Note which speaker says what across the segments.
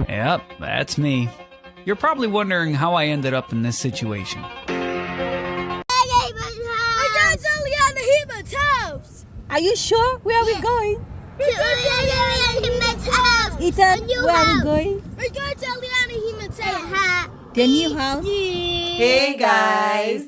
Speaker 1: Yep, that's me. You're probably wondering how I ended up in this situation.
Speaker 2: Are you sure? Where are we going? Ethan, where are we going?
Speaker 3: We're going to Eliana Hima's house.
Speaker 2: The new house?
Speaker 4: Hey guys!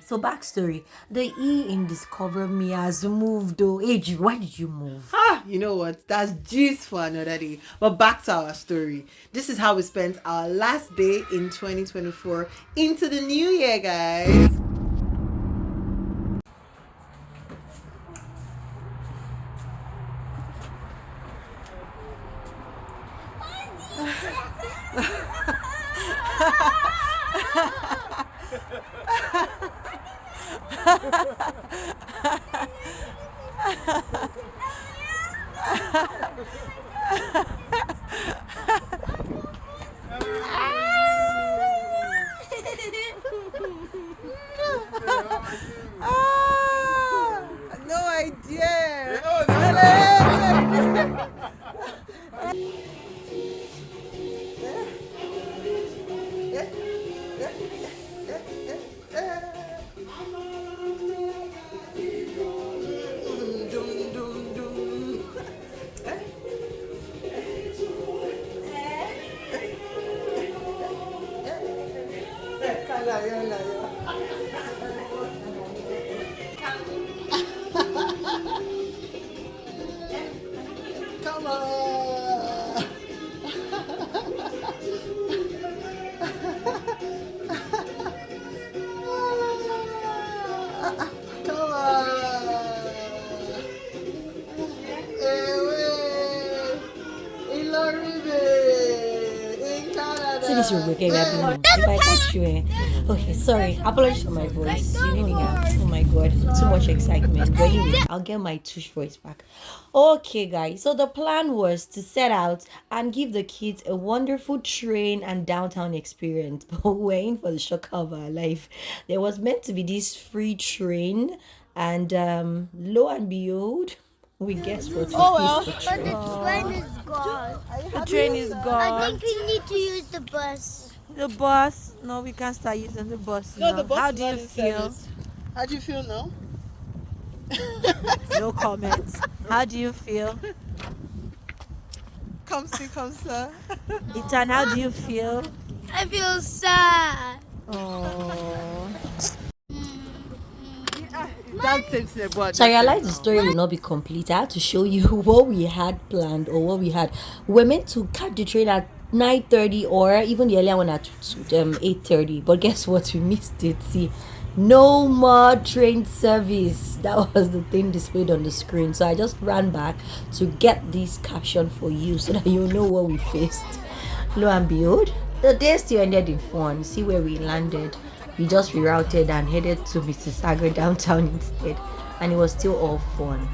Speaker 2: So backstory. The E in Discover Me has moved though. Age, why did you move?
Speaker 4: You know what? That's gist for another day. But back to our story. This is how we spent our last day in 2024 into the new year, guys. No idea. Come on. Come on. In Canada.
Speaker 2: See this, you're waking up. If I catch you, okay, sorry. Apologies for my voice. You know, oh my god, too much excitement. But anyway, I'll get my tush voice back. Okay, guys. So the plan was to set out and give the kids a wonderful train and downtown experience. But we're in for the shock of our life. There was meant to be this free train, and lo and behold, we guess what?
Speaker 3: But the train is gone.
Speaker 5: The train is
Speaker 3: I
Speaker 5: gone.
Speaker 3: think we need to use the bus.
Speaker 5: The bus? No, we can't start using the bus
Speaker 4: No,
Speaker 5: now.
Speaker 4: the bus
Speaker 5: How
Speaker 4: is
Speaker 5: do
Speaker 4: not
Speaker 5: you
Speaker 4: in
Speaker 5: feel?
Speaker 4: service. How do you feel now?
Speaker 5: No comments. How do you feel?
Speaker 4: Come see, come sir.
Speaker 5: Ethan, how do you feel?
Speaker 3: I feel sad.
Speaker 5: Oh.
Speaker 4: That's it, but
Speaker 2: So I realized the story will not be complete. I had to show you what we had planned or what we had. We were meant to catch the train at 9:30 or even the earlier one at 8:30. But guess what? We missed it. See, no more train service. That was the thing displayed on the screen. So I just ran back to get this caption for you so that you know what we faced. Lo and behold, the day still ended in fun. See where we landed. We just rerouted and headed to Mississauga downtown instead, and it was still all fun.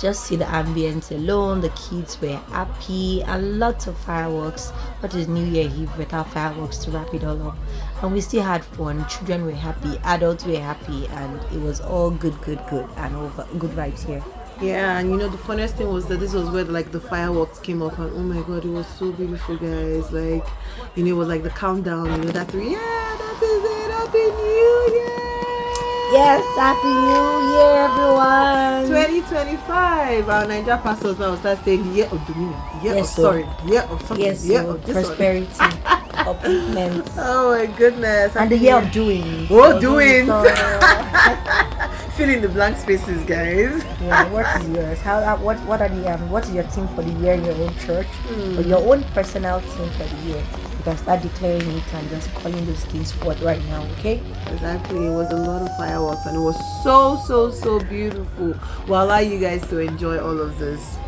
Speaker 2: Just see the ambience alone. The kids were happy and lots of fireworks. What is New Year Eve without fireworks to wrap it all up? And we still had fun. Children were happy, adults were happy, and it was all good, and over good vibes here.
Speaker 4: Yeah, and you know the funniest thing was that this was where like the fireworks came up, and oh my god, it was so beautiful, guys. Like, you know, it was like the countdown. You know that three. Yeah, that is it. Happy New Year.
Speaker 2: Yes, Happy New Year, everyone.
Speaker 4: 2025. Our Niger pastors now start saying the year of dominion, the year
Speaker 2: Yes,
Speaker 4: of
Speaker 2: so-
Speaker 4: sorry, the year of something,
Speaker 2: Yes,
Speaker 4: the year
Speaker 2: so
Speaker 4: of this one.
Speaker 2: prosperity, upliftment,
Speaker 4: Oh my goodness.
Speaker 2: and the year of doing.
Speaker 4: Oh, doings.
Speaker 2: So,
Speaker 4: Fill in the blank spaces, guys.
Speaker 2: yeah, what is yours? What are the what is your theme for the year in your own church or your own personal theme for the year? You can start declaring it and just calling those things forth right now, okay?
Speaker 4: Exactly, it was a lot of fireworks and it was so beautiful. We'll allow you guys to enjoy all of this.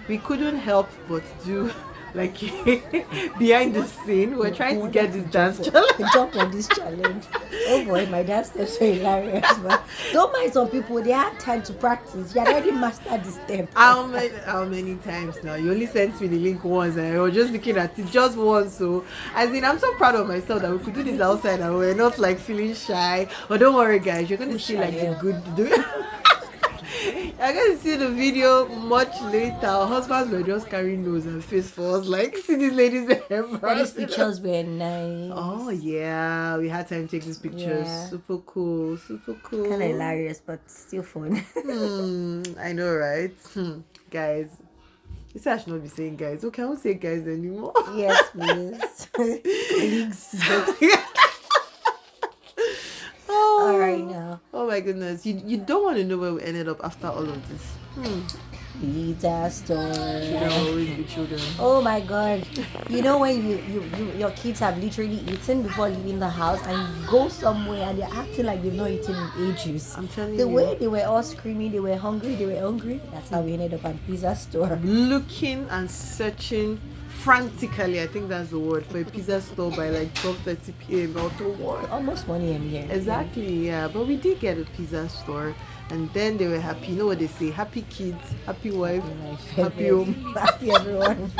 Speaker 4: We couldn't help but do like behind the scene. We're trying to get this dance challenge.
Speaker 2: Jump on this challenge. Oh boy, my dance steps were hilarious. But don't mind some people, they had time to practice. You had already mastered the step.
Speaker 4: How many times now? You only sent me the link once and I was just looking at it just once. So as in, I'm so proud of myself that we could do this outside and we're not like feeling shy. But don't worry guys, you're gonna see like the good I'm gonna see the video much later. Our husbands were just carrying nose and face for us, like, see these ladies
Speaker 2: But these pictures were nice.
Speaker 4: Oh yeah, we had time to take these pictures.
Speaker 2: Yeah.
Speaker 4: Super cool, super cool.
Speaker 2: Kind of hilarious, but still fun.
Speaker 4: I know, right? Guys, you say I should not be saying guys. Okay, I won't say guys anymore.
Speaker 2: Yes, please. Colleagues.
Speaker 4: Oh,
Speaker 2: All right now.
Speaker 4: oh my goodness, you don't want to know where we ended up after all of this.
Speaker 2: Pizza store.
Speaker 4: Children will always be children.
Speaker 2: Oh my god. You know when your kids have literally eaten before leaving the house and you go somewhere and they're acting like they've not eaten in ages.
Speaker 4: I'm telling
Speaker 2: The
Speaker 4: you.
Speaker 2: way they were all screaming, they were hungry. That's how we ended up at pizza store.
Speaker 4: Looking and searching frantically, I think that's the word, for a pizza store by like 12:30 p.m. or to 1.
Speaker 2: Almost 1 a.m. here.
Speaker 4: Exactly, yeah. But we did get a pizza store, and then they were happy. You know what they say? Happy kids, happy wife, happy home.
Speaker 2: Happy everyone.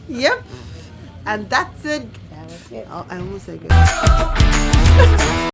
Speaker 4: Yep. And that's it.
Speaker 2: That was it.
Speaker 4: I almost said good.